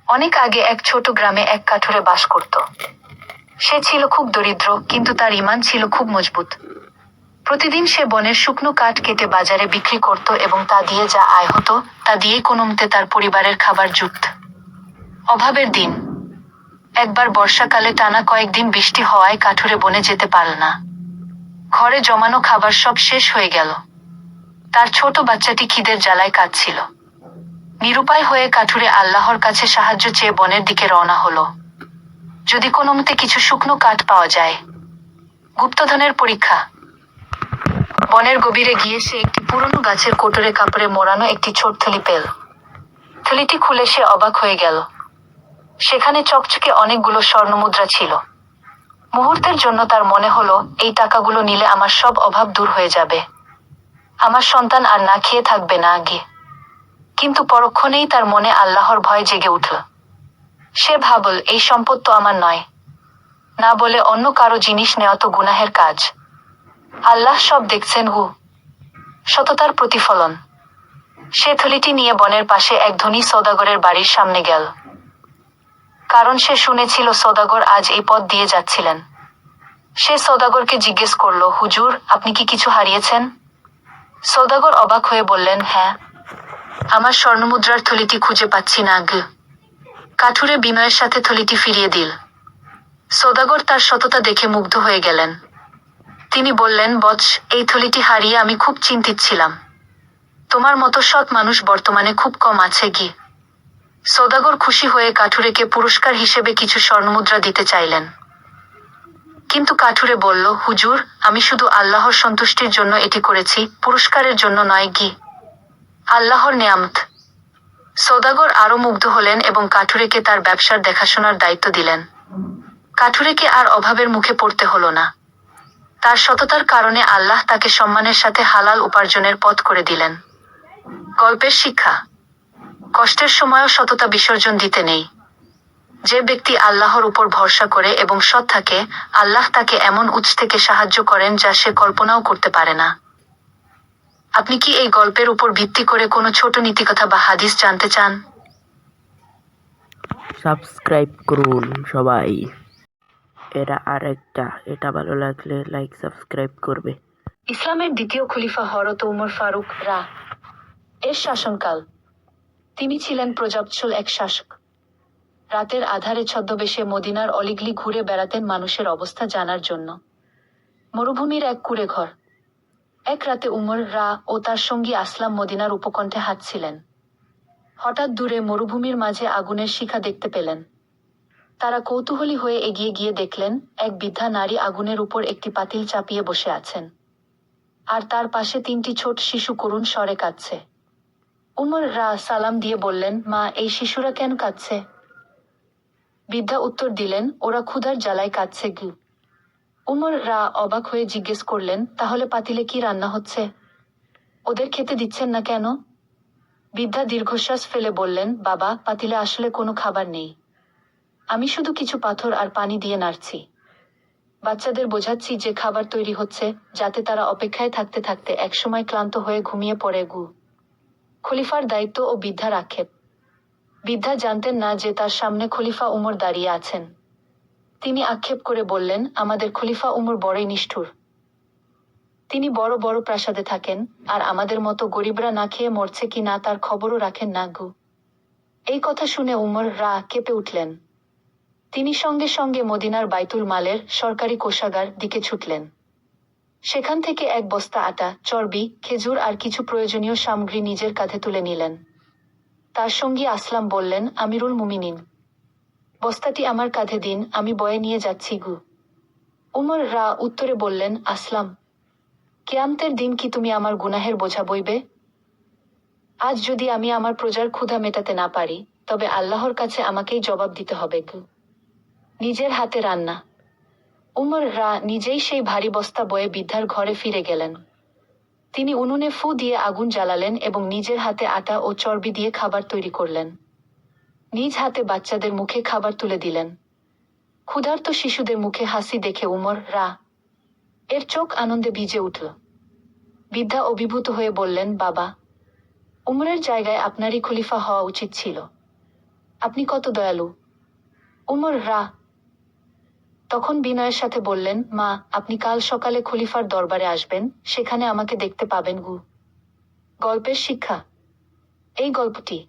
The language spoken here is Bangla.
অনেক আগে এক ছোট গ্রামে এক কাঠুরে বাস করত। সে ছিল খুব দরিদ্র, কিন্তু তার ঈমান ছিল খুব মজবুত। প্রতিদিন সে বনের শুকনো কাঠ কেটে বাজারে বিক্রি করত এবং তা দিয়ে যা আয় হতো তা দিয়েই কোনোমতে তার পরিবারের খাবার জুটত। অভাবের দিন। একবার বর্ষাকালে টানা কয়েকদিন বৃষ্টি হওয়ায় কাঠুরে বনে যেতে পারল না। ঘরে জমানো খাবার সব শেষ হয়ে গেল। তার ছোট বাচ্চাটি খিদের জ্বালায় কাঁদছিল। নিরুপায় হয়ে কাঠুরে আল্লাহর কাছে সাহায্য চেয়ে বনের দিকে রওনা হলো। যদি কোনোমতে কিছু শুকনো কাঠ পাওয়া যায়। গুপ্তধনের পরীক্ষা। বনের গভীরে গিয়ে সে একটি পুরনো গাছের কোটরে কাপড়ে মোড়ানো একটি ছোট থলি পেল। থলিটি খুলে সে অবাক হয়ে গেল। সেখানে চকচকে অনেকগুলো স্বর্ণমুদ্রা ছিল। মুহূর্তের জন্য তার মনে হলো, এই টাকাগুলো নিলে আমার সব অভাব দূর হয়ে যাবে। আমার সন্তান আর না খেয়ে থাকবে না আগে। কিন্তু পরক্ষণেই তার মনে আল্লাহর ভয় জেগে উঠল। সে ভাবল, এই সম্পদ তো আমার নয়। না বলে অন্য কারো জিনিস নেওয়া তো গুনাহের কাজ। আল্লাহ সব দেখছেন। সততার প্রতিফলন। সে থলিটি নিয়ে বনের পাশে এক ধনী সওদাগরের বাড়ির সামনে গেল। কারণ সে শুনেছিল সওদাগর আজ এই পথ দিয়ে যাচ্ছিলেন। সে সওদাগরকে জিজ্ঞেস করল, হুজুর, আপনি কি কিছু হারিয়েছেন? সওদাগর অবাক হয়ে বললেন, হ্যাঁ, আমার স্বর্ণমুদ্রার থলিটি খুঁজে পাচ্ছি না আগে। কাঠুরে বিনয়ের সাথে থলিটি ফিরিয়ে দিল। সওদাগর তার সততা দেখে মুগ্ধ হয়ে গেলেন। তিনি বললেন, বৎস, এই থলিটি হারিয়ে আমি খুব চিন্তিত ছিলাম। তোমার মতো সৎ মানুষ বর্তমানে খুব কম আছে কি। সওদাগর খুশি হয়ে কাঠুরেকে পুরস্কার হিসেবে কিছু স্বর্ণমুদ্রা দিতে চাইলেন। কিন্তু কাঠুরে বলল, হুজুর, আমি শুধু আল্লাহর সন্তুষ্টির জন্য এটি করেছি, পুরস্কারের জন্য নয় কি। আল্লাহর নেয়ামত। সওদাগর আরো মুগ্ধ হলেন এবং কাঠুরেকে তার ব্যবসার দেখাশোনার দায়িত্ব দিলেন। কাঠুরেকে আর অভাবের মুখে পড়তে হলো না। তার সততার কারণে আল্লাহ তাকে সম্মানের সাথে হালাল উপার্জনের পথ করে দিলেন। গল্পের শিক্ষা। কষ্টের সময়ও সততা বিসর্জন দিতে নেই। যে ব্যক্তি আল্লাহর উপর ভরসা করে এবং সৎ থাকে, আল্লাহ তাকে এমন উৎস থেকে সাহায্য করেন যা সে কল্পনাও করতে পারে না। আপনি কি এই গল্পের উপর ভিত্তি করে কোনো ছোট নীতিকথা বা হাদিস জানতে চান? সাবস্ক্রাইব করুন সবাই। এটা ভালো লাগলে লাইক সাবস্ক্রাইব করবে। ইসলামের দ্বিতীয় খলিফা হযরত উমর ফারুক এর শাসনকাল। তিনি ছিলেন প্রজাবৎসল এক শাসক। রাতের আধারে ছদ্মবেশে মদিনার অলিগলি ঘুরে বেড়াতেন মানুষের অবস্থা জানার জন্য। মরুভূমির এক কুঁড়ে ঘর। এক রাতে উমর ও তার সঙ্গী আসলাম মদিনার উপকণ্ঠে হাঁটছিলেন। হঠাৎ দূরে মরুভূমির মাঝে আগুনের শিখা দেখতে পেলেন। তারা কৌতূহলী হয়ে এগিয়ে গিয়ে দেখলেন, এক বৃদ্ধা নারী আগুনের উপর একটি পাতিল চাপিয়ে বসে আছেন। আর তার পাশে 3টি ছোট শিশু করুণ স্বরে কাঁদছে। উমর সালাম দিয়ে বললেন, মা, এই শিশুরা কেন কাঁদছে? বৃদ্ধা উত্তর দিলেন, ওরা ক্ষুধার জ্বালায় কাঁদছে গু। উমর অবাক হয়ে জিজ্ঞেস করলেন, তাহলে পাতিলে কি রান্না হচ্ছে? ওদের খেতে দিচ্ছেন না কেন? বৃদ্ধা দীর্ঘশ্বাস ফেলে বললেন, বাবা, পাতিলে আসলে কোনো খাবার নেই। আমি শুধু কিছু পাথর আর পানি দিয়ে নাড়ছি। বাচ্চাদের বোঝাচ্ছি যে খাবার তৈরি হচ্ছে, যাতে তারা অপেক্ষায় থাকতে থাকতে একসময় ক্লান্ত হয়ে ঘুমিয়ে পড়ে গু। খলিফার দায়িত্ব ও বৃদ্ধার আক্ষেপ। বৃদ্ধা জানতেন না যে তার সামনে খলিফা উমর দাঁড়িয়ে আছেন। তিনি আক্ষেপ করে বললেন, আমাদের খলিফা উমর বড়ই নিষ্ঠুর। তিনি বড় বড় প্রাসাদে থাকেন, আর আমাদের মতো গরিবরা না খেয়ে মরছে কি না তার খবরও রাখেন না গু। এই কথা শুনে উমর কেঁপে উঠলেন। তিনি সঙ্গে সঙ্গে মদিনার বাইতুল মালের সরকারি কোষাগার দিকে ছুটলেন। সেখান থেকে এক বস্তা আটা, চর্বি, খেজুর আর কিছু প্রয়োজনীয় সামগ্রী নিজের কাঁধে তুলে নিলেন। তার সঙ্গী আসলাম বললেন, আমিরুল মুমিনিন, বস্তাটি আমার কাঁধে দিন, আমি বয়ে নিয়ে যাচ্ছি গু। উমর উত্তরে বললেন, আসলাম, কিয়ামতের দিন কি তুমি আমার গুনাহের বোঝা বইবে? আজ যদি আমি আমার প্রজার ক্ষুধা মেটাতে না পারি, তবে আল্লাহর কাছে আমাকেই জবাব দিতে হবে গু। নিজের হাতে রান্না। উমর নিজেই সেই ভারী বস্তা বয়ে বৃদ্ধার ঘরে ফিরে গেলেন। তিনি উনুনে ফু দিয়ে আগুন জ্বালালেন এবং নিজের হাতে আটা ও চর্বি দিয়ে খাবার তৈরি করলেন। নিজ হাতে বাচ্চাদের মুখে খাবার তুলে দিলেন। ক্ষুধার্ত শিশুদের মুখে হাসি দেখে উমর এর চোখ আনন্দে ভিজে উঠল। বৃদ্ধা অভিভূত হয়ে বললেন, বাবা, উমরের জায়গায় আপনারই খলিফা হওয়া উচিত ছিল। আপনি কত দয়ালু। উমর রা তখন বিনয়ের সাথে বললেন, মা, আপনি কাল সকালে খলিফার দরবারে আসবেন, সেখানে আমাকে দেখতে পাবেন। গল্পের শিক্ষা। এই গল্পটি